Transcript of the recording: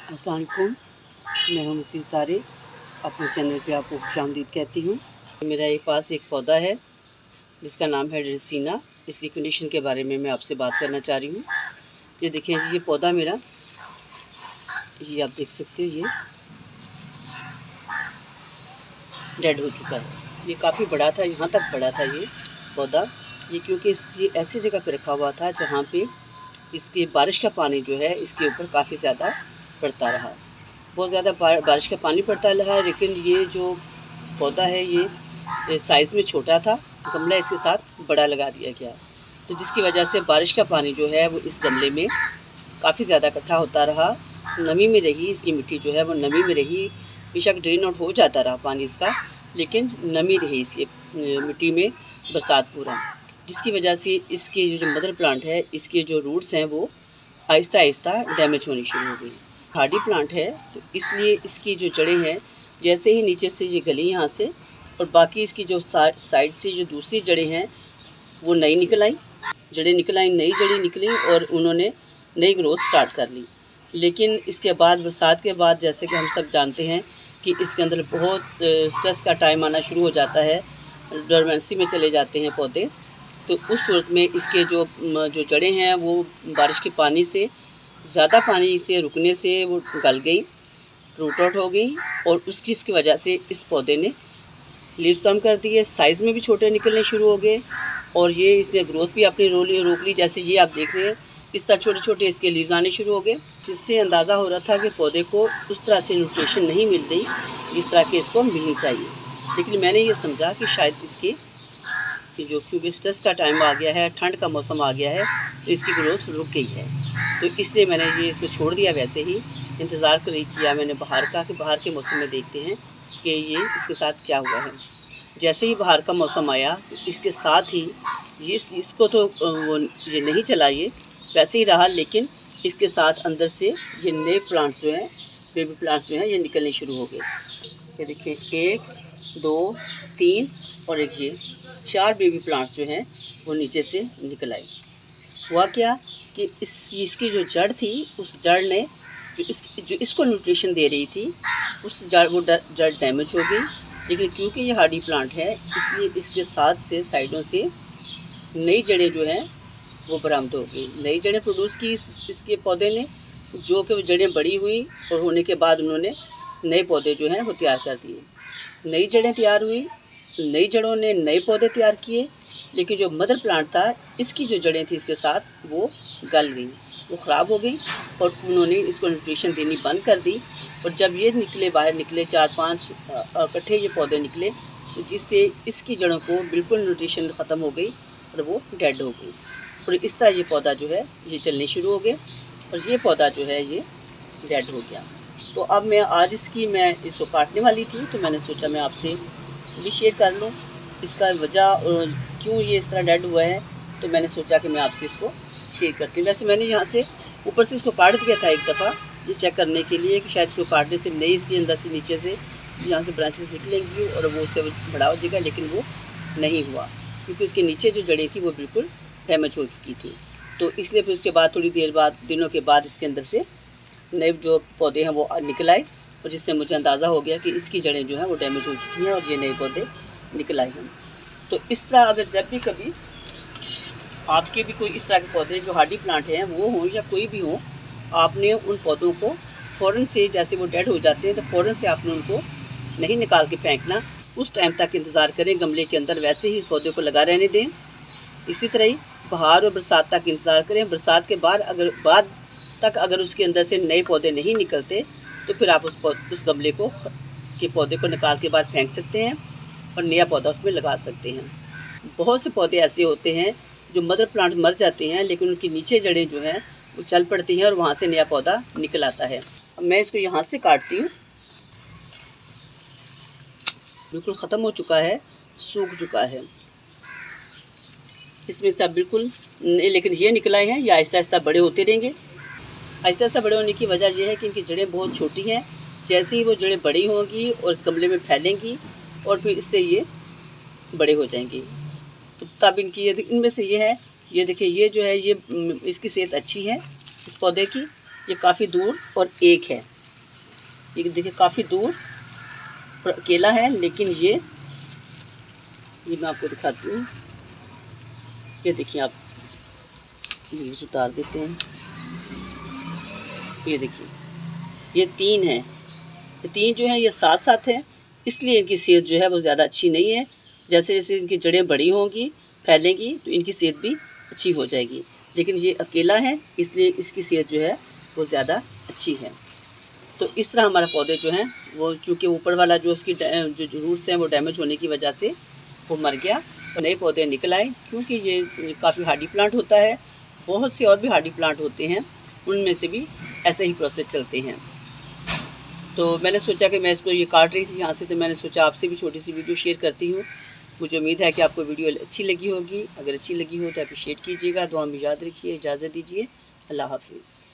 अस्सलाम वालेकुम, मैं हूं मसीह तारिक। अपने चैनल पे आपको खुशामदीद कहती हूँ। मेरा एक पास एक पौधा है जिसका नाम है ड्रेसीना। इसकी कंडीशन के बारे में मैं आपसे बात करना चाह रही हूँ। ये देखिए ये पौधा मेरा, ये आप देख सकते हो, ये डेड हो चुका है। ये काफ़ी बड़ा था, यहाँ तक बड़ा था ये पौधा। ये क्योंकि ये ऐसी जगह पे रखा हुआ था जहाँ पे इसकी बारिश का पानी जो है इसके ऊपर काफ़ी ज़्यादा पड़ता रहा। बहुत ज़्यादा बारिश का पानी पड़ता रहा, लेकिन ये जो पौधा है ये साइज़ में छोटा था। गमला इसके साथ बड़ा लगा दिया गया, तो जिसकी वजह से बारिश का पानी जो है वो इस गमले में काफ़ी ज़्यादा इकट्ठा होता रहा। नमी में रही, इसकी मिट्टी जो है वो नमी में रही। बेशक ड्रेन आउट हो जाता रहा पानी इसका, लेकिन नमी रही इसकी मिट्टी में बरसात पूरा, जिसकी वजह से इसके जो मदर प्लांट है, इसके जो रूट्स हैं वो आहिस्ता आहिस्ता डैमेज होनी शुरू हो गई। हार्डी प्लांट है तो इसलिए इसकी जो जड़ें हैं, जैसे ही नीचे से ये गली यहाँ से, और बाकी इसकी जो साइड से जो दूसरी जड़ें हैं वो नई निकल आई, नई जड़ें निकली और उन्होंने नई ग्रोथ स्टार्ट कर ली। लेकिन इसके बाद बरसात के बाद, जैसे कि हम सब जानते हैं कि इसके अंदर बहुत स्ट्रेस का टाइम आना शुरू हो जाता है, डोरमेंसी में चले जाते हैं पौधे। तो उस सूरत में इसके जो जड़ें हैं वो बारिश के पानी से, ज़्यादा पानी से रुकने से वो गल गई, रूट आउट हो गई, और उसकी इसकी वजह से इस पौधे ने लीव्स कम कर दिए, साइज़ में भी छोटे निकलने शुरू हो गए, और ये इसने ग्रोथ भी अपनी रोक ली। जैसे ये आप देख रहे हैं, इस तरह छोटे छोटे इसके लीव्स आने शुरू हो गए, जिससे अंदाज़ा हो रहा था कि पौधे को उस तरह से न्यूट्रिशन नहीं मिल रही जिस तरह के इसको मिलनी चाहिए। लेकिन मैंने ये समझा कि शायद इसकी कि जो क्योंकि स्ट्रेस का टाइम आ गया है, ठंड का मौसम आ गया है, तो इसकी ग्रोथ रुक गई है। तो इसलिए मैंने ये इसको छोड़ दिया। वैसे ही इंतज़ार किया मैंने बाहर का, कि बाहर के मौसम में देखते हैं कि ये इसके साथ क्या हुआ है। जैसे ही बाहर का मौसम आया, तो इसके साथ ही इसको तो वो ये नहीं चला, ये वैसे ही रहा, लेकिन इसके साथ अंदर से ये नए प्लांट्स जो हैं, बेबी प्लांट्स जो हैं, ये निकलने शुरू हो गए। ये देखिए 1 2 3 और एक ये 4 बेबी प्लांट्स जो हैं वो नीचे से निकल आए। हुआ क्या कि इसकी जो जड़ थी, उस जड़ ने जो इसको न्यूट्रिशन दे रही थी, उस जड़ डैमेज हो गई। लेकिन क्योंकि ये हार्डी प्लांट है, इसलिए इसके साथ से साइडों से नई जड़ें जो हैं वो बरामद हो गई। नई जड़ें प्रोड्यूस की इसके पौधे ने, जो कि वो जड़ें बड़ी हुई और होने के बाद उन्होंने नए पौधे जो हैं वो तैयार कर दिए। नई जड़ें तैयार हुई, नई जड़ों ने नए पौधे तैयार किए, लेकिन जो मदर प्लांट था, इसकी जो जड़ें थी इसके साथ वो गल गई, वो ख़राब हो गई, और उन्होंने इसको न्यूट्रिशन देनी बंद कर दी। और जब ये बाहर निकले 4-5 इकट्ठे ये पौधे निकले, जिससे इसकी जड़ों को बिल्कुल न्यूट्रिशन ख़त्म हो गई और वो डेड हो गई। और इस तरह ये पौधा जो है ये चलने शुरू हो गए, और ये पौधा जो है ये डेड हो गया। तो अब मैं इसको काटने वाली थी, तो मैंने सोचा मैं आपसे भी शेयर कर लूँ इसका वजह और क्यों ये इस तरह डेड हुआ है। तो मैंने सोचा कि मैं आपसे इसको शेयर करती हूँ। वैसे मैंने यहाँ से ऊपर से इसको काट दिया था एक दफ़ा, ये चेक करने के लिए कि शायद इसको काटने से नई इसके अंदर से नीचे से यहाँ से ब्रांचेस निकलेंगी और वो उससे बड़ा हो जाएगा, लेकिन वो नहीं हुआ, क्योंकि उसके नीचे जो जड़ें थी वो बिल्कुल डैमेज हो चुकी थी। तो इसलिए फिर उसके बाद थोड़ी देर बाद, दिनों के बाद, इसके अंदर से नए जो पौधे हैं वो निकल आए, और जिससे मुझे अंदाज़ा हो गया कि इसकी जड़ें जो हैं वो डैमेज हो चुकी हैं और ये नए पौधे निकल आए हैं। तो इस तरह अगर जब भी कभी आपके भी कोई इस तरह के पौधे जो हार्डी प्लांट हैं वो हों या कोई भी हो, आपने उन पौधों को फ़ौरन से, जैसे वो डेड हो जाते हैं तो फ़ौरन से आपने उनको नहीं निकाल के फेंकना, उस टाइम तक इंतज़ार करें गमले के अंदर, वैसे ही इस पौधे को लगा रहने दें। इसी तरह ही बहार और बरसात तक इंतज़ार करें। बरसात के बाद अगर उसके अंदर से नए पौधे नहीं निकलते, तो फिर आप उस गमले के पौधे को निकाल के बाद फेंक सकते हैं और नया पौधा उसमें लगा सकते हैं। बहुत से पौधे ऐसे होते हैं जो मदर प्लांट मर जाते हैं, लेकिन उनकी नीचे जड़ें जो हैं वो चल पड़ती हैं और वहाँ से नया पौधा निकल आता है। अब मैं इसको यहाँ से काटती हूँ। बिल्कुल ख़त्म हो चुका है, सूख चुका है, इसमें से अब बिल्कुल नहीं, लेकिन ये निकल आए हैं। ये आहिस्ता आहिस्ता बड़े होते रहेंगे। आहिस्ता आहिस्ता बड़े होने की वजह यह है कि इनकी जड़ें बहुत छोटी हैं। जैसे ही वो जड़ें बड़ी होंगी और इस गमले में फैलेंगी, और फिर इससे ये बड़े हो जाएंगी, तो तब इनमें से ये है, ये देखिए, ये जो है ये इसकी सेहत अच्छी है इस पौधे की। ये काफ़ी दूर और एक है, ये देखिए काफ़ी दूर अकेला है, लेकिन ये मैं आपको दिखाती हूँ। ये देखिए आप, लीव्स उतार देते हैं। ये देखिए ये 3 है, ये 3 जो है ये साथ साथ है, इसलिए इनकी सेहत जो है वो ज़्यादा अच्छी नहीं है। जैसे जैसे इनकी जड़ें बड़ी होंगी, फैलेंगी, तो इनकी सेहत भी अच्छी हो जाएगी। लेकिन ये अकेला है, इसलिए इसकी सेहत जो है वो ज़्यादा अच्छी है। तो इस तरह हमारे पौधे जो हैं वो, चूँकि ऊपर वाला जो उसकी जो रूट्स हैं वो डैमेज होने की वजह से वो मर गया, तो नए पौधे निकल आए। क्योंकि ये काफ़ी हार्डी प्लांट होता है, बहुत से और भी हार्डी प्लांट होते हैं, उनमें से भी ऐसे ही प्रोसेस चलते हैं। तो मैंने सोचा कि मैं इसको ये काट रही थी यहाँ से, तो मैंने सोचा आपसे भी छोटी सी वीडियो शेयर करती हूँ। मुझे उम्मीद है कि आपको वीडियो अच्छी लगी होगी। अगर अच्छी लगी हो तो अप्रिशिएट कीजिएगा। दुआ में याद रखिए। इजाज़त दीजिए। अल्लाह हाफिज़।